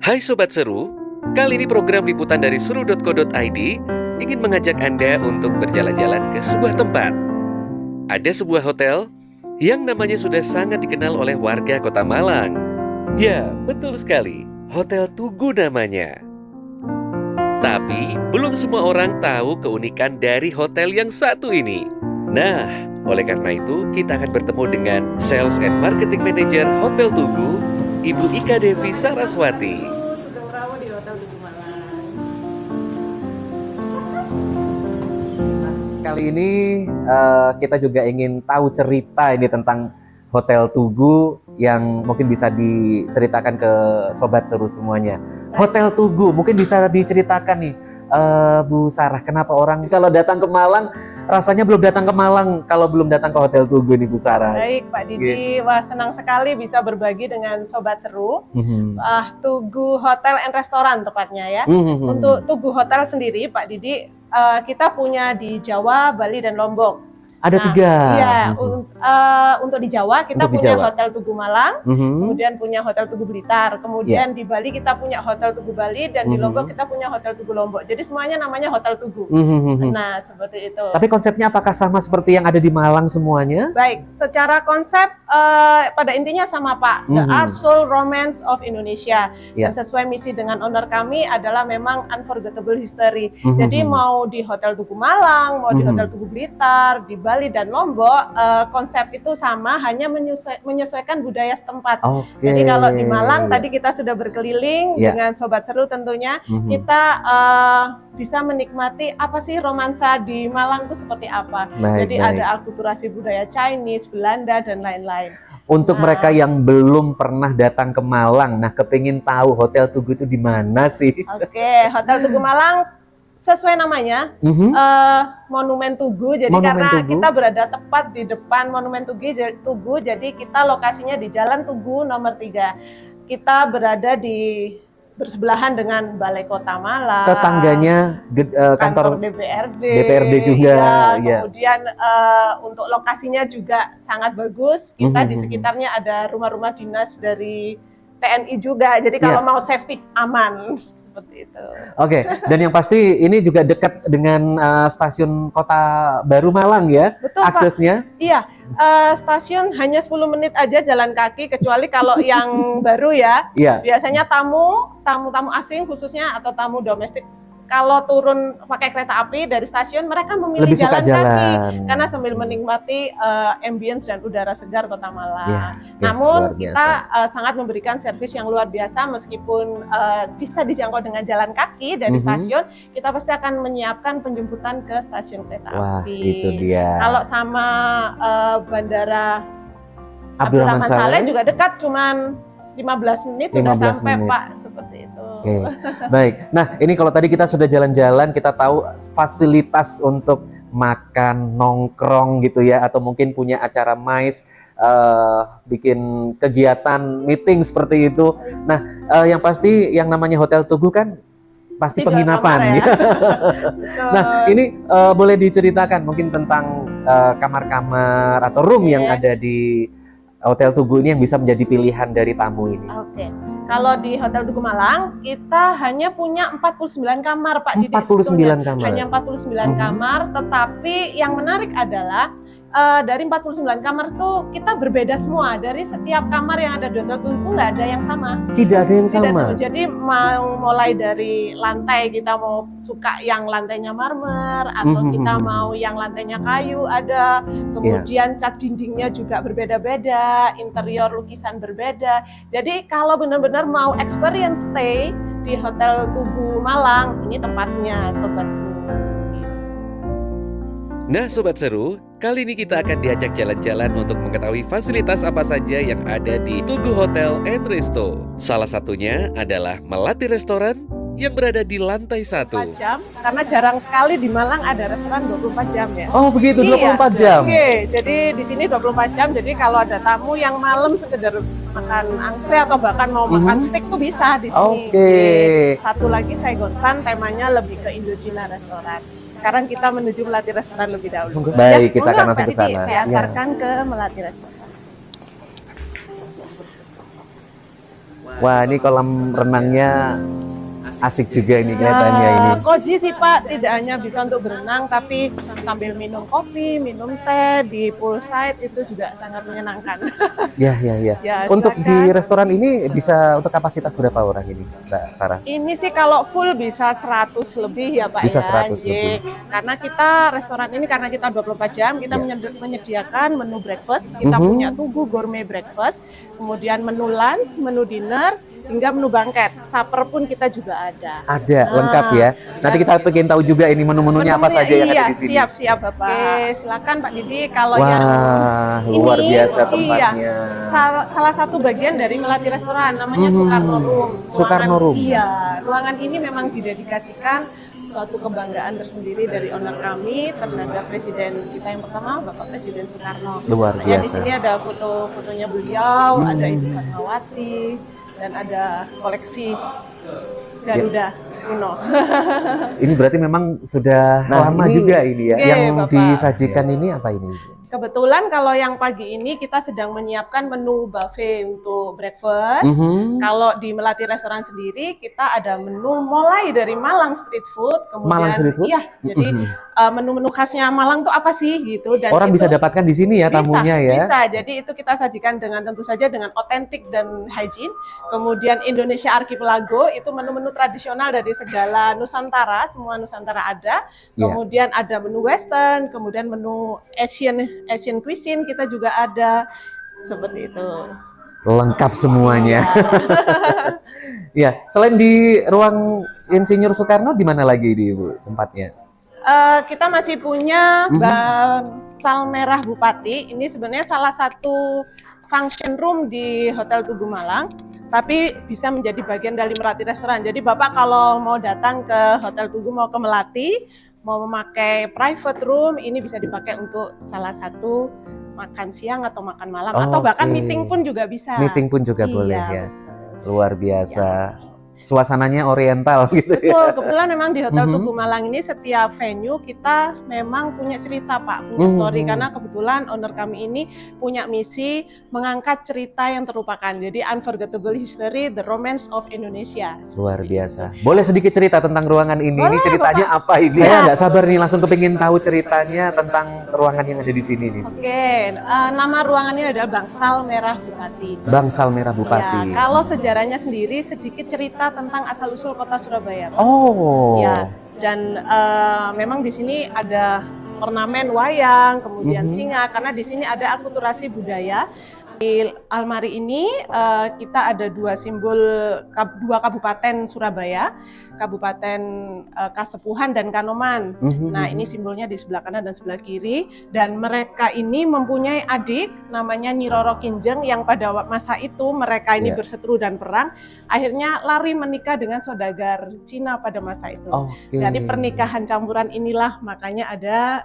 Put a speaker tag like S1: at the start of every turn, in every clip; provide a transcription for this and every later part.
S1: Hai Sobat Seru, kali ini program liputan dari seru.co.id ingin mengajak Anda untuk berjalan-jalan ke sebuah tempat. Ada sebuah hotel yang namanya sudah sangat dikenal oleh warga kota Malang. Ya, betul sekali, Hotel Tugu namanya. Tapi, belum semua orang tahu keunikan dari hotel yang satu ini. Nah, oleh karena itu, kita akan bertemu dengan Sales and Marketing Manager Hotel Tugu, Ibu Ika Devi Saraswati.
S2: Kali ini kita juga ingin tahu cerita ini tentang Hotel Tugu yang mungkin bisa diceritakan ke Sobat Seru semuanya. Hotel Tugu mungkin bisa diceritakan nih, Bu Sarah, kenapa orang kalau datang ke Malang rasanya belum datang ke Malang kalau belum datang ke Hotel Tugu nih, Bu Sarah.
S3: Baik Pak Didi, wah senang sekali bisa berbagi dengan Sobat Seru. Tugu Hotel and Restoran tepatnya ya. Untuk Tugu Hotel sendiri Pak Didi, kita punya di Jawa, Bali, dan Lombok.
S2: Ada tiga.
S3: Iya, untuk di Jawa kita punya Hotel Tugu Malang, kemudian punya Hotel Tugu Blitar, kemudian di Bali kita punya Hotel Tugu Bali, dan di Lombok kita punya Hotel Tugu Lombok. Jadi semuanya namanya Hotel Tugu. Nah, seperti itu.
S2: Tapi konsepnya apakah sama seperti yang ada di Malang semuanya?
S3: Baik, secara konsep pada intinya sama Pak, The Art, Soul, Romance of Indonesia. Dan sesuai misi dengan owner kami adalah memang unforgettable history. Jadi mau di Hotel Tugu Malang, mau di Hotel Tugu Blitar, di Bali dan Lombok, konsep itu sama, hanya menyesuaikan budaya setempat. Jadi kalau di Malang tadi kita sudah berkeliling dengan Sobat Seru tentunya, kita bisa menikmati apa sih romansa di Malang itu seperti apa. Jadi ada akulturasi budaya Chinese, Belanda, dan lain-lain.
S2: Untuk mereka yang belum pernah datang ke Malang, nah kepingin tahu Hotel Tugu itu di mana sih?
S3: Hotel Tugu Malang sesuai namanya, Monumen Tugu. Jadi karena kita berada tepat di depan Monumen Tugu, jadi kita lokasinya di Jalan Tugu nomor 3. Kita berada di bersebelahan dengan Balai Kota Malang.
S2: Tetangganya kantor DPRD juga.
S3: Kemudian untuk lokasinya juga sangat bagus. Kita di sekitarnya ada rumah-rumah dinas dari TNI juga, jadi kalau mau safety aman seperti itu.
S2: Dan yang pasti ini juga dekat dengan stasiun Kota Baru Malang ya.
S3: Betul,
S2: aksesnya.
S3: Pak. Iya, stasiun hanya 10 menit aja jalan kaki, kecuali kalau yang baru ya. Biasanya tamu asing khususnya atau tamu domestik, kalau turun pakai kereta api dari stasiun, mereka memilih jalan kaki karena sambil menikmati ambience dan udara segar Kota Malang. Namun kita sangat memberikan servis yang luar biasa, meskipun bisa dijangkau dengan jalan kaki dari stasiun, kita pasti akan menyiapkan penjemputan ke stasiun kereta api.
S2: Itu dia.
S3: Kalau sama Bandara Abdurrahman Saleh juga dekat, cuman 15 menit sudah sampai Pak, seperti itu.
S2: Baik, nah ini kalau tadi kita sudah jalan-jalan, kita tahu fasilitas untuk makan, nongkrong gitu ya, atau mungkin punya acara MICE, bikin kegiatan meeting seperti itu. Nah, yang pasti yang namanya Hotel Tugu kan pasti penginapan. Nah, ini boleh diceritakan mungkin tentang kamar-kamar atau room yang ada di Hotel Tugu ini yang bisa menjadi pilihan dari tamu ini.
S3: Kalau di Hotel Tugu Malang, kita hanya punya 49 kamar, Pak Didi.
S2: 49 kamar.
S3: Hanya 49 kamar, tetapi yang menarik adalah dari 49 kamar tuh kita berbeda semua. Dari setiap kamar yang ada di Hotel Tugu nggak ada yang sama.
S2: Tidak ada yang sama.
S3: Jadi mau mulai dari lantai, kita mau suka yang lantainya marmer, atau kita mau yang lantainya kayu ada. Kemudian cat dindingnya juga berbeda-beda, interior lukisan berbeda. Jadi kalau benar-benar mau experience stay di Hotel Tugu Malang, ini tempatnya Sobat Seru.
S1: Nah Sobat Seru, kali ini kita akan diajak jalan-jalan untuk mengetahui fasilitas apa saja yang ada di Tugu Hotel and Resto. Salah satunya adalah Melati Restoran yang berada di lantai 1.
S3: 4 jam, karena jarang sekali di Malang ada restoran 24 jam ya.
S2: Oh begitu, 24 jam?
S3: Jadi di sini 24 jam, jadi kalau ada tamu yang malam sekedar makan angsley atau bahkan mau makan steak tuh bisa di sini. Satu lagi saya Gonsan, temanya lebih ke Indocina Restoran. Sekarang kita menuju Melati Restoran lebih dahulu.
S2: Baik, kita akan langsung ke sana.
S3: Saya antarkan ke Melati Restoran.
S2: Wah, ini kolam renangnya asik juga ini kelihatannya ini.
S3: Cozy sih Pak, tidak hanya bisa untuk berenang, tapi sambil minum kopi, minum teh di poolside itu juga sangat menyenangkan.
S2: Ya.
S3: Ya,
S2: Untuk
S3: silakan.
S2: di restoran ini bisa untuk kapasitas berapa orang ini, Mbak Sarah?
S3: Ini sih kalau full bisa 100 lebih ya Pak
S2: Bisa
S3: ya.
S2: 100 lebih.
S3: Karena kita restoran ini karena kita 24 jam, kita menyediakan menu breakfast, kita punya Tugu Gourmet Breakfast, kemudian menu lunch, menu dinner, hingga menu banket. Supper pun kita juga ada.
S2: Ada, lengkap ya. Nanti kita pengen tahu juga ini menu-menunya apa saja yang ada di sini.
S3: Siap Bapak. Oke, silakan Pak Didi kalau
S2: Wah,
S3: yang
S2: luar
S3: ini,
S2: biasa tempatnya.
S3: Salah satu bagian dari Melati Restoran namanya Soekarno Room.
S2: Soekarno Room.
S3: Iya, ruangan ini memang didedikasikan suatu kebanggaan tersendiri dari owner kami terhadap presiden kita yang pertama, Bapak Presiden Soekarno.
S2: Luar
S3: Makanya
S2: biasa.
S3: di sini ada foto-fotonya beliau, ada Ibu Fatmawati, dan ada koleksi Garuda Kuno.
S2: Ini berarti memang sudah lama
S3: ini-
S2: juga ini ya.
S3: Oke,
S2: Yang
S3: Bapak.
S2: disajikan ini apa ini?
S3: Kebetulan kalau yang pagi ini kita sedang menyiapkan menu buffet untuk breakfast. Kalau di Melati Restoran sendiri kita ada menu mulai dari Malang street food, kemudian
S2: Malang street food?
S3: Iya, jadi menu-menu khasnya Malang tuh apa sih gitu, dan
S2: Orang
S3: itu
S2: bisa dapatkan di sini ya tamunya ya.
S3: Bisa. Jadi itu kita sajikan dengan tentu saja dengan otentik dan hygiene. Kemudian Indonesia Archipelago itu menu-menu tradisional dari segala Nusantara, semua Nusantara ada. Kemudian ada menu Western, kemudian menu Asian cuisine kita juga ada, seperti itu.
S2: Lengkap semuanya. Ya, selain di ruang Insinyur Soekarno, di mana lagi di Bu tempatnya?
S3: Kita masih punya Bangsal Merah Bupati. Ini sebenarnya salah satu function room di Hotel Tugu Malang, tapi bisa menjadi bagian dari Melati Restoran. Jadi Bapak kalau mau datang ke Hotel Tugu, mau ke Melati, mau memakai private room, ini bisa dipakai untuk salah satu makan siang atau makan malam, atau bahkan meeting pun juga bisa.
S2: Meeting pun juga boleh
S3: Iya,
S2: ya. Luar biasa. Suasananya oriental gitu ya.
S3: Betul, kebetulan memang di Hotel Tugu Malang ini setiap venue kita memang punya cerita Pak, punya story, karena kebetulan owner kami ini punya misi mengangkat cerita yang terlupakan. Jadi unforgettable history, the romance of Indonesia.
S2: Luar biasa. Boleh sedikit cerita tentang ruangan ini?
S3: Boleh,
S2: Ini ceritanya
S3: Bapak.
S2: apa ini?
S3: Iya.
S2: Saya nggak sabar nih, langsung kepingin tahu ceritanya tentang ruangan yang ada di sini nih.
S3: Oke, nama ruangan ini adalah Bangsal Merah Bupati.
S2: Bangsal Merah Bupati.
S3: Ya, kalau sejarahnya sendiri sedikit cerita tentang asal-usul kota Surabaya.
S2: Oh.
S3: Ya, dan memang di sini ada ornamen wayang, kemudian singa, karena di sini ada akulturasi budaya. Di almari ini kita ada dua simbol dua kabupaten Surabaya, Kabupaten Kasepuhan dan Kanoman. Nah, ini simbolnya di sebelah kanan dan sebelah kiri, dan mereka ini mempunyai adik namanya Nyi Roro Kinjeng yang pada masa itu mereka ini berseteru dan perang, akhirnya lari menikah dengan saudagar Cina pada masa itu. Dari pernikahan campuran inilah makanya ada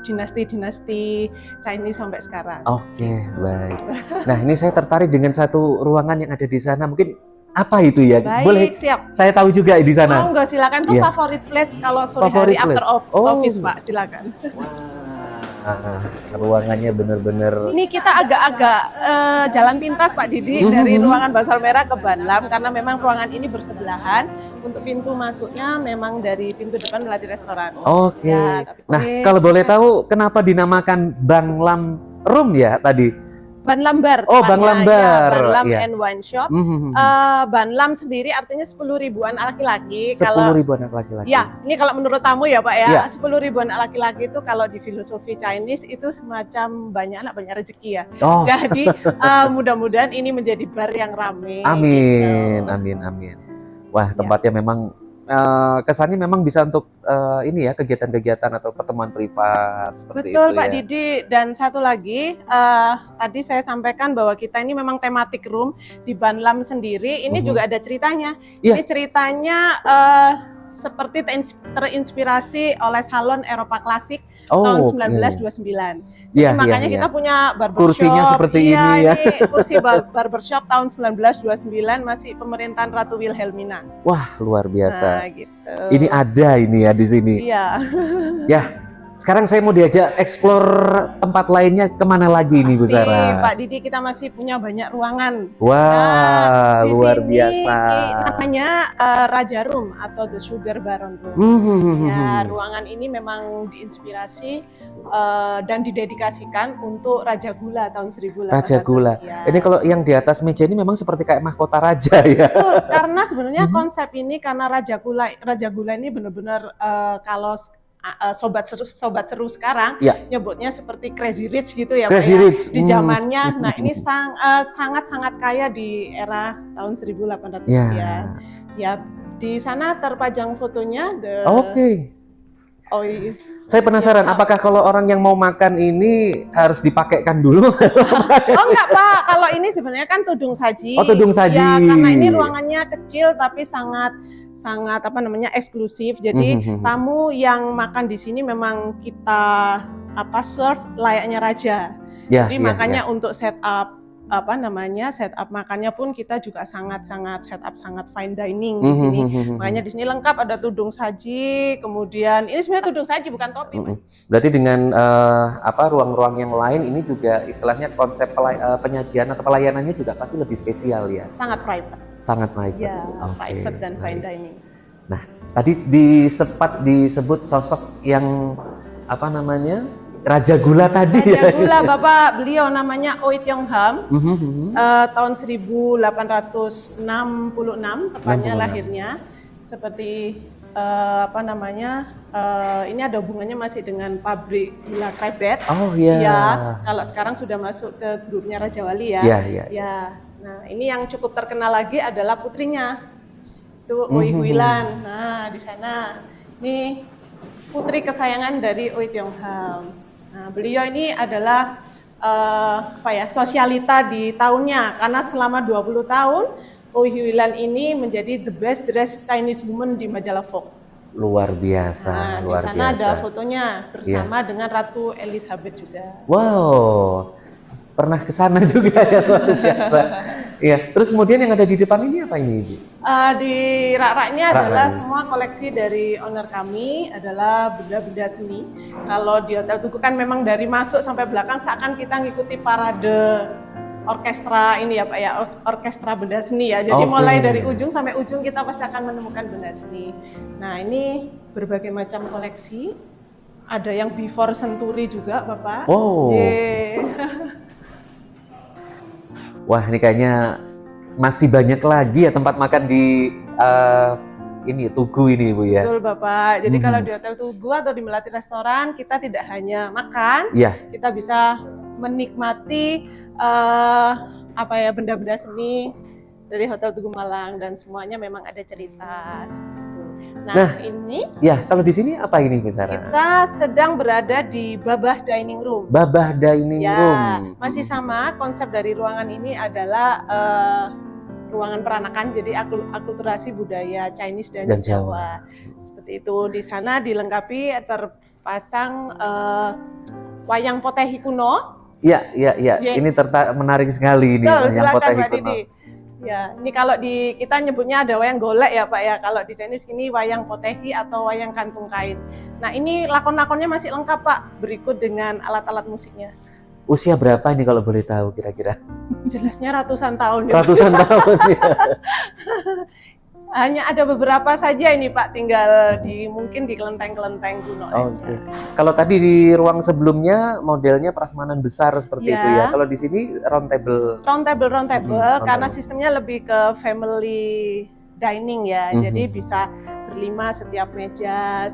S3: dinasti-dinasti Chinese sampai sekarang.
S2: Oke, baik. Nah, ini saya tertarik dengan satu ruangan yang ada di sana. Mungkin apa itu ya?
S3: Baik,
S2: Boleh
S3: siap.
S2: saya tahu juga di sana.
S3: Oh enggak, silakan. Itu favorit place kalau sore
S2: Favorit
S3: hari after
S2: place.
S3: office, Pak. Silakan.
S2: Ruangannya bener-bener.
S3: Ini kita agak-agak jalan pintas Pak Didi dari ruangan Bangsal Merah ke Banlam, karena memang ruangan ini bersebelahan. Untuk pintu masuknya memang dari pintu depan Melati Restoran.
S2: Oke.
S3: Ya,
S2: Nah, kalau boleh tahu kenapa dinamakan Banglam Room ya tadi?
S3: Banlam Bar.
S2: Oh, Banglam Bar.
S3: Ya, Banlam
S2: Iya.
S3: and Wine Shop. Banlam sendiri artinya 10 ribuan laki-laki.
S2: 10 ribuan laki-laki.
S3: Ya, ini kalau menurut tamu ya Pak ya,
S2: Iya.
S3: 10 ribuan laki-laki itu kalau di filosofi Chinese itu semacam banyak anak banyak rezeki ya.
S2: Oh.
S3: Jadi mudah-mudahan ini menjadi bar yang ramai.
S2: Amin,
S3: gitu.
S2: amin. Wah, tempatnya memang kesannya memang bisa untuk ini ya, kegiatan-kegiatan atau pertemuan privat seperti
S3: Betul
S2: itu
S3: Pak
S2: ya.
S3: Didi, dan satu lagi tadi saya sampaikan bahwa kita ini memang tematic room di Banlam sendiri. Ini juga ada ceritanya.
S2: Iya.
S3: Ini ceritanya seperti terinspirasi oleh salon Eropa klasik tahun 1929.
S2: Iya,
S3: makanya
S2: iya.
S3: kita punya barbershop.
S2: Kursinya seperti ini ya.
S3: Ini kursi barbershop tahun 1929 masih pemerintahan Ratu Wilhelmina.
S2: Wah, luar biasa.
S3: Nah, gitu.
S2: Ini ada ini ya di sini.
S3: Iya.
S2: Ya, Sekarang saya mau diajak explore tempat lainnya, kemana lagi nih Bu
S3: Pasti,
S2: Sarah?
S3: Pak Didi, kita masih punya banyak ruangan.
S2: Wah,
S3: di
S2: luar
S3: sini
S2: biasa.
S3: namanya Raja Room atau The Sugar Baron Room. Ya, ruangan ini memang diinspirasi dan didedikasikan untuk Raja Gula tahun 1800.
S2: Raja Gula.
S3: Ya.
S2: Ini kalau yang di atas meja ini memang seperti kayak mahkota raja ya.
S3: Betul, karena sebenarnya konsep ini karena Raja Gula ini benar-benar kalau sobat seru sekarang
S2: Ya.
S3: nyebutnya seperti Crazy Rich gitu ya,
S2: Crazy
S3: Pak, ya,
S2: Rich.
S3: di zamannya. Nah, ini sangat-sangat kaya di era tahun 1800
S2: Ya.
S3: Ya, di sana terpajang fotonya.
S2: Oke.
S3: Oh iya.
S2: Saya penasaran, apakah kalau orang yang mau makan ini harus dipakaikan dulu?
S3: Oh enggak, Pak, kalau ini sebenarnya kan tudung saji.
S2: Oh, tudung saji.
S3: Ya, karena ini ruangannya kecil tapi sangat eksklusif. Jadi tamu yang makan di sini memang kita serve layaknya raja.
S2: Ya,
S3: Jadi makanya untuk setup makannya pun kita juga sangat fine dining di sini. Makanya di sini lengkap, ada tudung saji, kemudian ini sebenarnya tudung saji bukan topi.
S2: Berarti dengan ruang-ruang yang lain ini juga istilahnya konsep penyajian atau pelayanannya juga pasti lebih spesial ya.
S3: Sangat private.
S2: Sangat private.
S3: Ya, private dan fine dining.
S2: Nah, tadi disebut sosok yang Raja Gula tadi.
S3: Raja Gula, Bapak, beliau namanya Oei Tiong Ham. Tahun 1866 tepatnya lahirnya. Seperti ini ada hubungannya masih dengan pabrik gula Krebet.
S2: Oh iya.
S3: Ya, kalau sekarang sudah masuk ke grupnya Raja Wali ya.
S2: Iya.
S3: Ya. Nah, ini yang cukup terkenal lagi adalah putrinya. Itu Oei Huilan. Nah, di sana ini putri kesayangan dari Oei Tiong Ham. Nah, beliau ini adalah sosialita di tahunnya, karena selama 20 tahun Oei Huilan ini menjadi the best dressed Chinese woman di majalah Vogue.
S2: Luar biasa.
S3: Nah,
S2: luar
S3: di sana
S2: biasa.
S3: ada fotonya bersama dengan Ratu Elizabeth juga.
S2: Wow, pernah ke sana juga ya, luar biasa. Iya. Terus kemudian yang ada di depan ini apa ini, Ibu?
S3: Di rak-raknya adalah semua koleksi dari owner kami, adalah benda-benda seni. Kalau di Hotel Tugu kan memang dari masuk sampai belakang seakan kita ngikuti parade orkestra ini ya Pak ya, orkestra benda seni ya. Jadi mulai dari ujung sampai ujung kita pasti akan menemukan benda seni. Nah, ini berbagai macam koleksi. Ada yang before century juga, Bapak.
S2: Wow. Wah, ini kayaknya masih banyak lagi ya tempat makan di Tugu ini, Bu ya.
S3: Betul, Bapak. Jadi kalau di Hotel Tugu atau di Melati Restoran, kita tidak hanya makan, kita bisa menikmati benda-benda seni dari Hotel Tugu Malang, dan semuanya memang ada cerita. Nah, ini
S2: kalau di sini apa ini, Bu Sarah?
S3: Kita sedang berada di Babah Dining Room.
S2: Babah Dining Room.
S3: Masih sama, konsep dari ruangan ini adalah ruangan peranakan, jadi akulturasi budaya Chinese dan Jawa. Seperti itu. Di sana dilengkapi terpasang wayang potehi kuno. Iya.
S2: Ini menarik sekali ini wayang potehi kuno.
S3: Ya, ini kalau di kita nyebutnya ada wayang golek ya Pak ya. Kalau di Chinese ini wayang potehi atau wayang kantung kain. Nah, ini lakon-lakonnya masih lengkap Pak, berikut dengan alat-alat musiknya.
S2: Usia berapa ini kalau boleh tahu kira-kira?
S3: Jelasnya ratusan tahun. Ya,
S2: ratusan tahun ya.
S3: Hanya ada beberapa saja ini Pak, tinggal mungkin di kelenteng-kelenteng kuno aja.
S2: Kalau tadi di ruang sebelumnya modelnya prasmanan besar seperti itu ya. Kalau di sini round table.
S3: Karena sistemnya lebih ke family dining ya. Jadi bisa berlima setiap meja.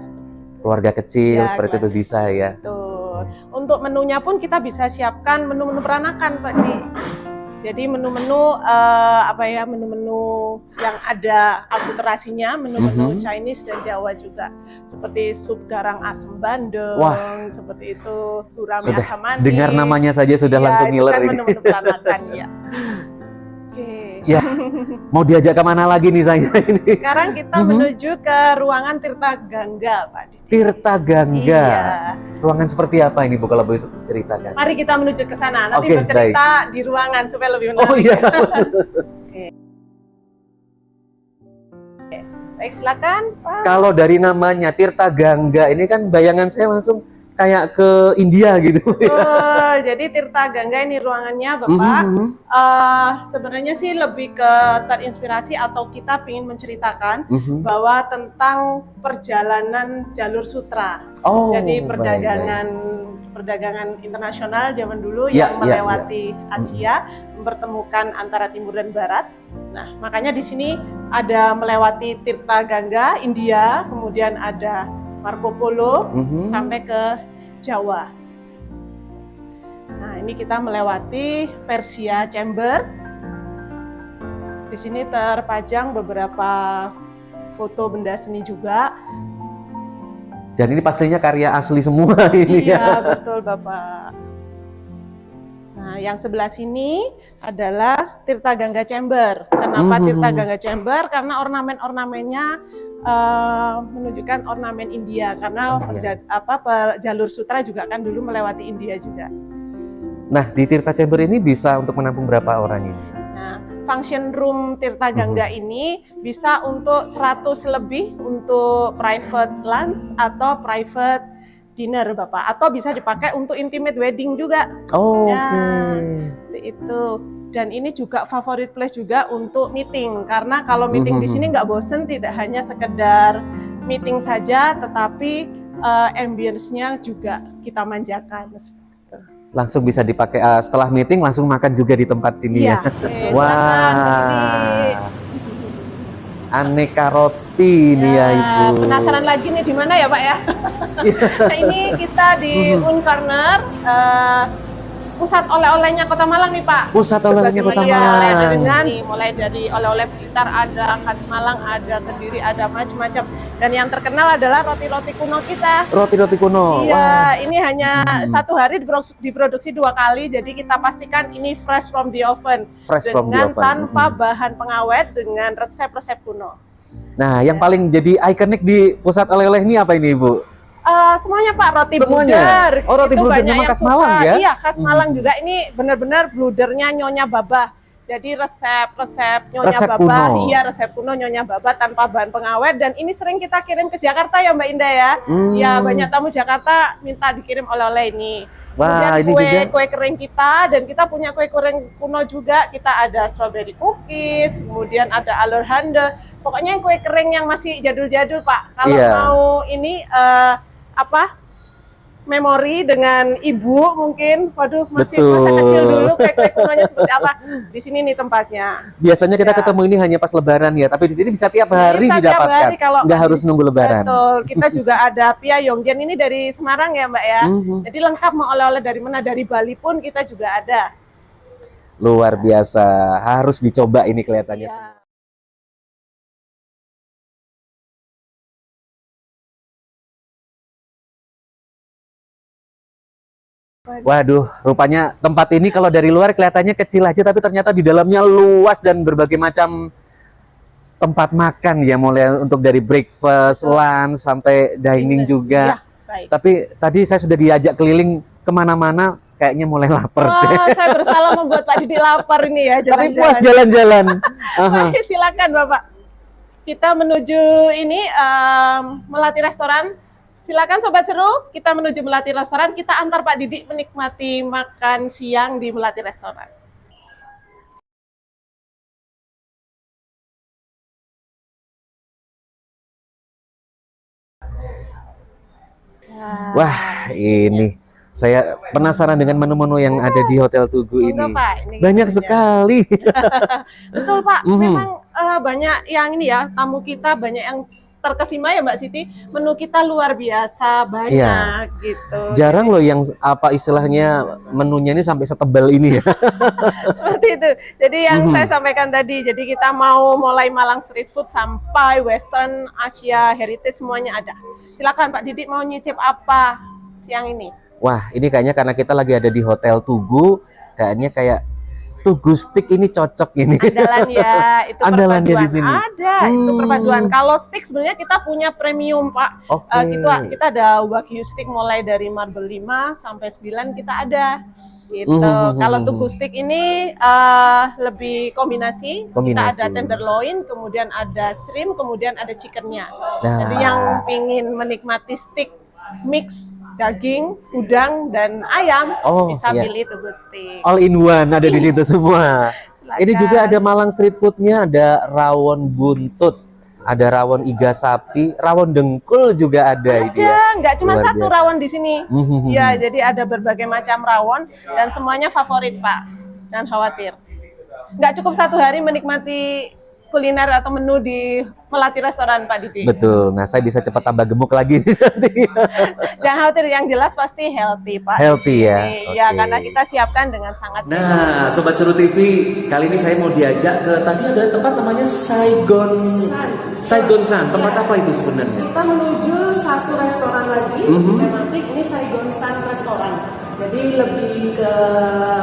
S2: Keluarga kecil seperti itu bisa ya.
S3: Betul. Untuk menunya pun kita bisa siapkan menu-menu peranakan Pak Di. Jadi menu-menu menu-menu yang ada akulturasinya, menu-menu Chinese dan Jawa juga. Seperti sup garang asem bandeng, seperti itu, gurame asam manis.
S2: Dengar namanya saja sudah langsung ngiler
S3: ini.
S2: Menu-menu
S3: peranakan ya.
S2: Ya, mau diajak kemana lagi nih saya ini?
S3: Sekarang kita menuju ke ruangan Tirta Gangga, Pak Didi.
S2: Tirta Gangga.
S3: Iya.
S2: Ruangan seperti apa ini Bu kalau boleh ceritakan?
S3: Mari kita menuju ke sana. Nanti bercerita di ruangan supaya lebih menarik.
S2: Oh iya.
S3: Baik, silakan Pak.
S2: Kalau dari namanya Tirta Gangga ini kan bayangan saya langsung kayak ke India gitu.
S3: Oh, jadi Tirta Gangga ini ruangannya Bapak. Sebenarnya sih lebih ke terinspirasi atau kita ingin menceritakan bahwa tentang perjalanan jalur sutra.
S2: Oh,
S3: jadi
S2: baik.
S3: perdagangan internasional zaman dulu yang melewati Asia, mempertemukan antara timur dan barat. Nah, makanya di sini ada melewati Tirta Gangga, India, kemudian ada Marco Polo sampai ke Jawa. Nah, ini kita melewati Persia Chamber. Di sini terpajang beberapa foto benda seni juga.
S2: Dan ini pastinya karya asli semua ini
S3: ya. Iya, betul Bapak. Nah, yang sebelah sini adalah Tirta Gangga Chamber. Kenapa Tirta Gangga Chamber? Karena ornamen-ornamennya menunjukkan ornamen India. Karena jalur sutra juga kan dulu melewati India juga. Nah,
S2: di Tirta Chamber ini bisa untuk menampung berapa orang ini?
S3: Nah, function room Tirta Gangga ini bisa untuk 100 lebih untuk private lunch atau private dinner Bapak, atau bisa dipakai untuk intimate wedding juga.
S2: Oh,
S3: ya, seperti itu. Dan ini juga favorit place juga untuk meeting, karena kalau meeting di sini nggak bosen, tidak hanya sekedar meeting saja, tetapi ambience-nya juga kita manjakan.
S2: Langsung bisa dipakai setelah meeting, langsung makan juga di tempat sini ya. Wah, aneka roti ini ya Ibu.
S3: Penasaran lagi nih di mana ya Pak ya? Nah, ini kita di Corner, pusat oleh-olehnya Kota Malang nih Pak.
S2: Pusat oleh-olehnya Kota Malang.
S3: Mulai dari oleh-oleh Blitar, ada khas Malang, ada Kediri, ada macam-macam. Dan yang terkenal adalah roti-roti kuno kita.
S2: Roti-roti kuno.
S3: Iya, ini hanya satu hari diproduksi 2 kali, jadi kita pastikan ini fresh from the oven. Dengan tanpa bahan pengawet, dengan resep-resep kuno.
S2: Nah, yang paling jadi ikonik di pusat oleh-oleh ini apa ini Ibu?
S3: Semuanya Pak, roti
S2: semuanya?
S3: Bluder.
S2: Oh, roti bluder memang khas Malang ya?
S3: Iya, khas Malang juga. Ini benar-benar bludernya Nyonya Babah. Jadi resep Nyonya Babah, iya resep kuno Nyonya Babah tanpa bahan pengawet. Dan ini sering kita kirim ke Jakarta ya Mbak Indah ya. Ya, banyak tamu Jakarta minta dikirim oleh-oleh ini.
S2: Wah,
S3: kemudian kue kering kita, dan kita punya kue kering kuno juga. Kita ada strawberry cookies, kemudian ada alur hande. Pokoknya yang kue kering yang masih jadul-jadul Pak. Kalau mau ini memori dengan ibu mungkin, waduh masih masa kecil dulu kue kunonya seperti apa. Di sini nih tempatnya.
S2: Biasanya kita ketemu ini hanya pas Lebaran ya, tapi di sini bisa tiap hari didapatkan. Nggak harus nunggu Lebaran.
S3: Betul. Kita juga ada Pia Yonggen, ini dari Semarang ya Mbak ya. Jadi lengkap, mau oleh-oleh dari mana, dari Bali pun kita juga ada.
S2: Luar biasa, harus dicoba ini kelihatannya semua. Waduh, rupanya tempat ini kalau dari luar kelihatannya kecil aja, tapi ternyata di dalamnya luas dan berbagai macam tempat makan ya, mulai untuk dari breakfast, lunch, sampai dining juga. Ya, tapi tadi saya sudah diajak keliling kemana-mana, kayaknya mulai lapar.
S3: Wah, saya bersalah membuat Pak Didi lapar ini ya.
S2: Tapi puas jalan-jalan.
S3: Silakan Bapak. Kita menuju ini Melati Restoran. Silakan Sobat Seru, kita menuju Melati Restoran. Kita antar Pak Didi menikmati makan siang di Melati Restoran.
S2: Wah, ini saya penasaran dengan menu-menu yang ada di Hotel Tugu ini.
S3: Pak, ini
S2: banyak sekali.
S3: Betul Pak, memang banyak yang ini ya, tamu kita banyak yang terkesima ya Mbak Siti. Menu kita luar biasa banyak gitu.
S2: Jarang loh yang apa istilahnya menunya ini sampai setebal ini ya.
S3: Seperti itu. Jadi yang saya sampaikan tadi, jadi kita mau mulai Malang street food sampai Western, Asia, heritage, semuanya ada. Silakan Pak Didi, mau nyicip apa siang ini?
S2: Wah, ini kayaknya karena kita lagi ada di Hotel Tugu, kayaknya kayak Tugu Steak ini cocok ini.
S3: Andalan ya, itu
S2: andalan
S3: perpaduan.
S2: Di sini.
S3: Ada, itu perpaduan. Kalau steak sebenarnya kita punya premium, Pak. Kita ada Wagyu steak mulai dari marble 5 sampai 9 kita ada. Gitu. Kalau Tugu Steak ini lebih kombinasi. Kita ada tenderloin, kemudian ada shrimp, kemudian ada chickennya. Jadi yang pingin menikmati steak mix daging, udang, dan ayam. Bisa
S2: iya.
S3: pilih tubuh steak.
S2: All in one ada di situ semua.
S3: Silakan.
S2: Ini juga ada Malang street foodnya, ada rawon buntut, ada rawon iga sapi, rawon dengkul juga ada.
S3: Ada, nggak cuma
S2: Luar
S3: satu
S2: biasa.
S3: rawon di sini. Ya, jadi ada berbagai macam rawon dan semuanya favorit, Pak. Jangan khawatir. Nggak cukup satu hari menikmati kuliner atau menu di Melati Restoran, Pak Didi.
S2: Betul. Nah, saya bisa cepat tambah gemuk lagi nih nanti.
S3: Jangan khawatir, yang jelas pasti healthy, Pak.
S2: Healthy ya.
S3: Ya,
S2: Oke.
S3: karena kita siapkan dengan sangat.
S1: Nah, Sobat Seru TV, kali ini saya mau diajak ke tadi ada tempat namanya Saigon San. Tempat apa itu sebenarnya?
S3: Kita menuju satu restoran lagi, tematik ini Saigon San Restoran. Jadi lebih ke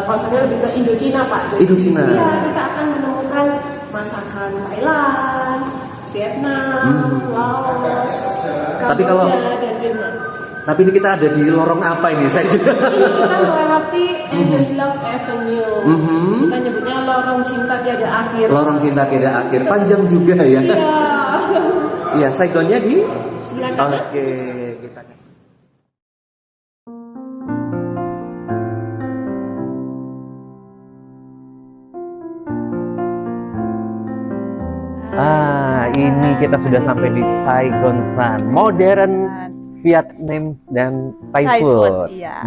S3: konsepnya lebih ke Indo-Cina, Pak. Jadi,
S1: Indo-Cina.
S3: Iya, kita akan menemukan masakan Thailand, Vietnam, Laos,
S1: Tapi kalau-
S3: Kamboja, dan Vietnam.
S1: Tapi ini kita ada di lorong apa ini? Saya juga.
S3: Ini kita melewati Endless Love Avenue. Kita nyebutnya lorong cinta tiada akhir.
S1: Lorong cinta tidak akhir. Panjang juga ya.
S3: Iya.
S1: Iya, Saigonnya di.
S3: Sebelah kanan.
S1: Oke, kita.
S2: Ini kita sudah sampai di Saigon San, modern Vietnam dan Thai
S3: Thai
S2: food.
S3: food, iya.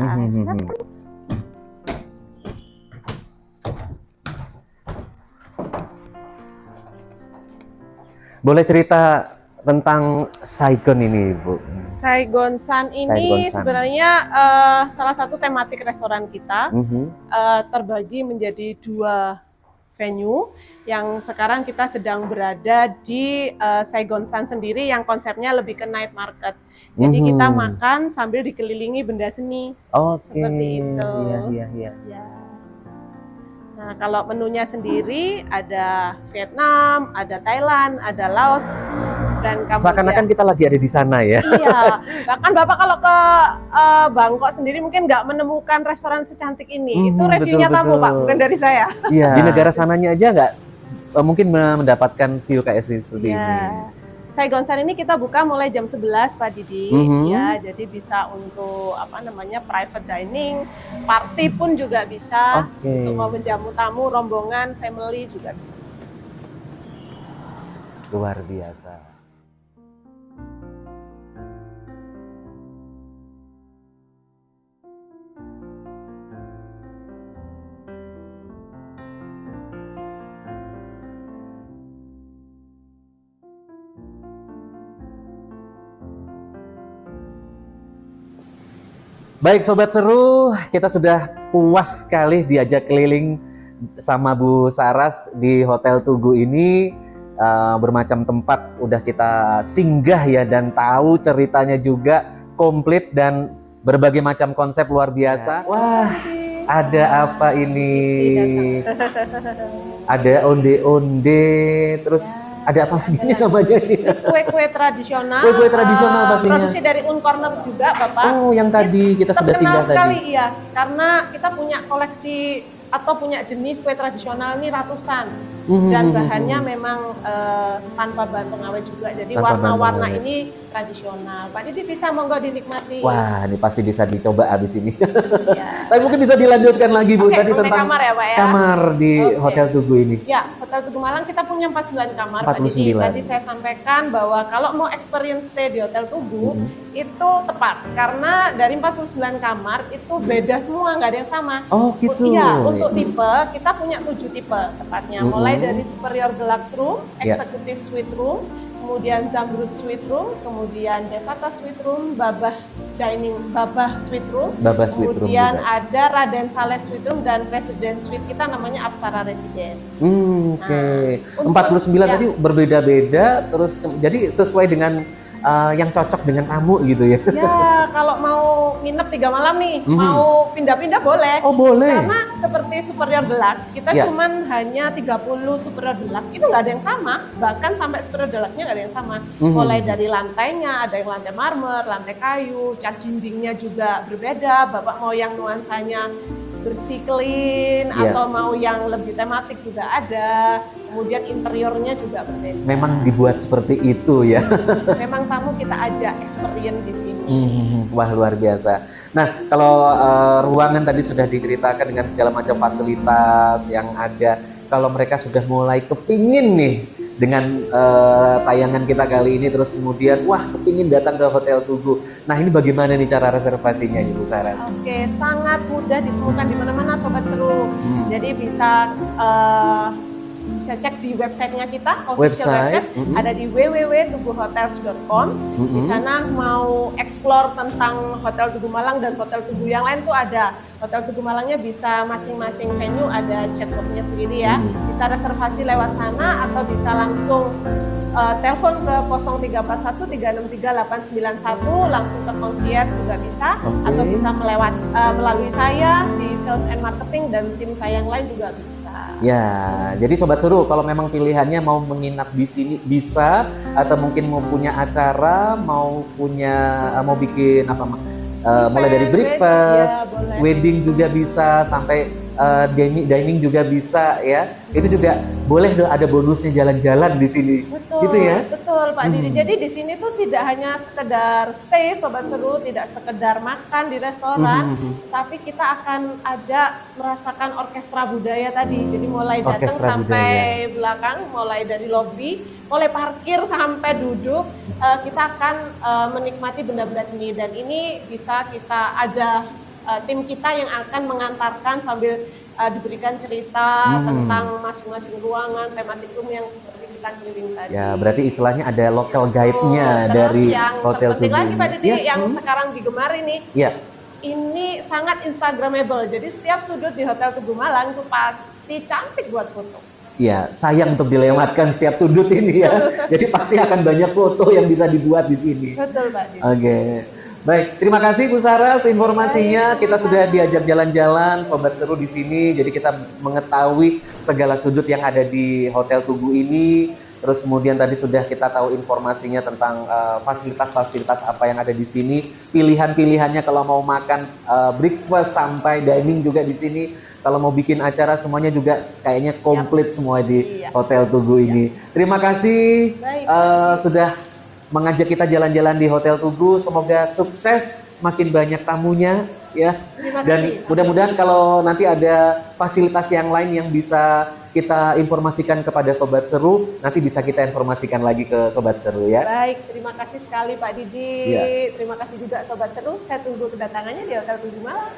S2: Boleh cerita tentang Saigon ini, Bu?
S3: Saigon San
S2: Saigon
S3: ini
S2: San.
S3: sebenarnya salah satu tematik restoran kita, terbagi menjadi 2 venue yang sekarang kita sedang berada di Saigon San sendiri yang konsepnya lebih ke night market. Jadi kita makan sambil dikelilingi benda seni.
S2: Oke.
S3: Seperti itu.
S2: Iya.
S3: Ya. Nah, kalau menunya sendiri ada Vietnam, ada Thailand, ada Laos, dan Kamboja.
S2: Seakan-akan kita lagi ada di sana ya.
S3: Iya, bahkan Bapak kalau ke Bangkok sendiri mungkin nggak menemukan restoran secantik ini. Itu reviewnya
S2: betul,
S3: tamu, Pak,
S2: betul.
S3: bukan dari saya.
S2: Iya. Di negara sananya aja nggak mungkin mendapatkan view kayak seperti ini.
S3: Ya. Saigon San ini kita buka mulai jam 11, Pak Didi. Ya, jadi bisa untuk private dining, party pun juga bisa.
S2: Oke.
S3: Untuk mau menjamu tamu, rombongan, family juga bisa.
S2: Luar biasa. Baik Sobat Seru, kita sudah puas sekali diajak keliling sama Bu Saras di Hotel Tugu ini. Bermacam tempat udah kita singgah ya, dan tahu ceritanya juga komplit dan berbagai macam konsep luar biasa. Wah, ada apa ini? Ada onde-onde, terus ada apa lagi nih namanya ini?
S3: Kue-kue tradisional.
S2: Kue-kue tradisional pastinya.
S3: Produksi dari Un Corner juga, Bapak.
S2: Oh, yang tadi kita sudah singgah
S3: Terkenal sekali,
S2: tadi.
S3: iya. Karena kita punya koleksi atau punya jenis kue tradisional ini ratusan. Dan bahannya memang tanpa bahan pengawet juga. Jadi
S2: Tanpa bahan
S3: warna-warna
S2: pengawet.
S3: ini tradisional. Pak Didi bisa monggo dinikmati.
S2: Wah, ini pasti bisa dicoba abis ini.
S3: Ya.
S2: Tapi mungkin bisa dilanjutkan lagi Bu
S3: Oke,
S2: tadi
S3: mengenai
S2: tentang
S3: kamar ya, Pak ya.
S2: kamar di
S3: Oke.
S2: Hotel Tugu ini.
S3: Ya, Hotel Tugu Malang kita punya 49 kamar, Pak
S2: 49.
S3: Didi. Tadi saya sampaikan bahwa kalau mau experience stay di Hotel Tugu, itu tepat. Karena dari 49 kamar, itu beda semua, nggak ada yang sama.
S2: Oh gitu.
S3: Iya, untuk tipe, kita punya 7 tipe tepatnya. Mulai dari Superior Deluxe Room,
S2: Ya.
S3: Executive Suite Room, kemudian Zamrud Suite Room, kemudian Devata Suite Room, Babah Suite Room,
S2: Babah Suite Room
S3: kemudian
S2: juga.
S3: ada Raden Saleh Suite Room, dan Resident Suite kita namanya Apsara Resident.
S2: Oke.
S3: Nah,
S2: 49
S3: ya.
S2: tadi berbeda-beda, terus jadi sesuai dengan yang cocok dengan tamu gitu ya.
S3: Ya, kalau mau nginep 3 malam nih, mau pindah-pindah boleh.
S2: Oh boleh.
S3: Karena seperti Superior Deluxe, kita
S2: Ya.
S3: cuman hanya 30 Superior Deluxe, itu nggak ada yang sama. Bahkan sampai Superior Deluxe-nya nggak ada yang sama. Mulai dari lantainya, ada yang lantai marmer, lantai kayu, cat dindingnya juga berbeda. Bapak mau yang nuansanya bersih clean atau mau yang lebih tematik juga ada. Kemudian interiornya juga berbeda.
S2: Memang dibuat seperti itu ya.
S3: Memang tamu kita ajak experience di sini.
S2: Wah, luar biasa. Nah, kalau ruangan tadi sudah diceritakan dengan segala macam fasilitas yang ada. Kalau mereka sudah mulai kepingin nih dengan tayangan kita kali ini, terus kemudian wah kepingin datang ke Hotel Tugu. Nah, ini bagaimana nih cara reservasinya nih Bu Sarah?
S3: Oke, sangat mudah ditemukan di mana-mana Sobat Seru. Jadi bisa cek di websitenya kita, official website, ada di www.tuguhotels.com. Di sana mau explore tentang Hotel Tugu Malang dan Hotel Tugu yang lain tuh ada. Hotel Tugu Malangnya bisa masing-masing venue ada chatbotnya sendiri ya. Bisa reservasi lewat sana atau bisa langsung telepon ke 0341 363 891 langsung ke concierge juga bisa, atau bisa melalui saya di sales and marketing dan tim saya yang lain juga bisa.
S2: Ya, jadi Sobat Seru kalau memang pilihannya mau menginap di sini bisa, atau mungkin mau punya acara, mau bikin apa mulai dari breakfast, wedding juga bisa, sampai dining juga bisa ya. Itu juga boleh ada bonusnya jalan-jalan di sini.
S3: Betul,
S2: gitu ya?
S3: Betul Pak Didi. Jadi di sini tuh tidak hanya sekedar stay Sobat Seru, tidak sekedar makan di restoran, tapi kita akan ajak merasakan orkestra budaya tadi. Jadi mulai datang sampai belakang, mulai dari lobby, mulai parkir sampai duduk, kita akan menikmati benda-benda ini. Dan ini bisa kita tim kita yang akan mengantarkan sambil diberikan cerita tentang masing-masing ruangan, tematik room yang seperti kita keliling tadi.
S2: Ya, berarti istilahnya ada local guide-nya dari Hotel Tugu.
S3: Yang terpenting lagi Pak Didi, yang sekarang digemar ini, ini sangat instagramable. Jadi setiap sudut di Hotel Tugu Malang itu pasti cantik buat foto.
S2: Iya, sayang untuk dilewatkan setiap sudut ini ya. Jadi pasti akan banyak foto yang bisa dibuat di sini.
S3: Betul Pak Didi.
S2: Oke. Baik, terima kasih Bu Sarah informasinya. Kita sudah diajak jalan-jalan Sobat Seru di sini. Jadi kita mengetahui segala sudut yang ada di Hotel Tugu ini. Terus kemudian tadi sudah kita tahu informasinya tentang fasilitas-fasilitas apa yang ada di sini. Pilihan-pilihannya kalau mau makan breakfast sampai dining juga di sini. Kalau mau bikin acara semuanya juga kayaknya komplit semua di Hotel Tugu ini. Terima kasih sudah mengajak kita jalan-jalan di Hotel Tugu. Semoga sukses, makin banyak tamunya ya. Dan mudah-mudahan kalau nanti ada fasilitas yang lain yang bisa kita informasikan kepada Sobat Seru, nanti bisa kita informasikan lagi ke Sobat Seru ya.
S3: Baik, terima kasih sekali Pak Didi. Terima kasih juga Sobat Seru. Saya tunggu kedatangannya di Hotel Tugu Malang.